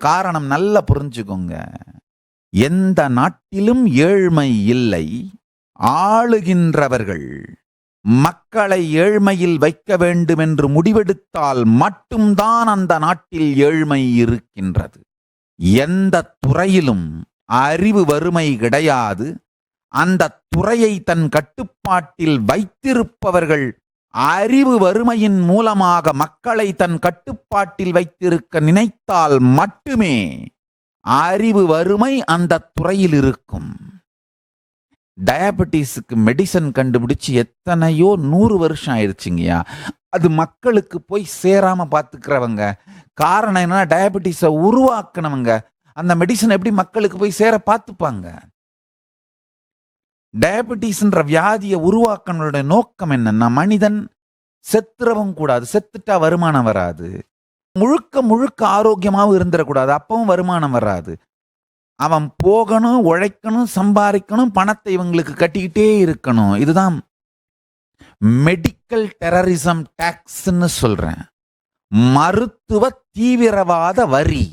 காரணம் நல்லா புரிஞ்சுக்கோங்க. எந்த நாட்டிலும் ஏழ்மை இல்லை. ஆளுகின்றவர்கள் மக்களை ஏழ்மையில் வைக்க வேண்டும் என்று முடிவெடுத்தால் மட்டும்தான் அந்த நாட்டில் ஏழ்மை இருக்கின்றது. எந்த துறையிலும் அறிவு வறுமை கிடையாது. அந்த துறையை தன் கட்டுப்பாட்டில் வைத்திருப்பவர்கள் அறிவு வறுமையின் மூலமாக மக்களை தன் கட்டுப்பாட்டில் வைத்திருக்க நினைத்தால் மட்டுமே அறிவு வறுமை அந்த துறையில் இருக்கும். டயபெட்டிஸுக்கு மெடிசன் கண்டுபிடிச்சு எத்தனையோ 100 வருஷம் ஆயிடுச்சுங்கய்யா. அது மக்களுக்கு போய் சேராம பார்த்துக்கிறவங்க. காரணம் என்னன்னா, டயபெட்டிஸை உருவாக்குனவங்க அந்த மெடிசன் எப்படி மக்களுக்கு போய் சேர பார்த்துப்பாங்க? டயபெட்டிஸ்ன்ற வியாதியை உருவாக்கணுடைய நோக்கம் என்னன்னா, மனிதன் செத்துறவும் கூடாது, செத்துட்டா வருமானம் வராது. முழுக்க முழுக்க ஆரோக்கியமாகவும் இருந்துடக்கூடாது, அப்பவும் வருமானம் வராது. அவன் போகணும், உழைக்கணும், சம்பாதிக்கணும், பணத்தை இவங்களுக்கு கட்டிக்கிட்டே இருக்கணும். இதுதான் மெடிக்கல் டெரரிசம் டாக்ஸ்ன்னு சொல்றேன். மருத்துவ தீவிரவாத வரி.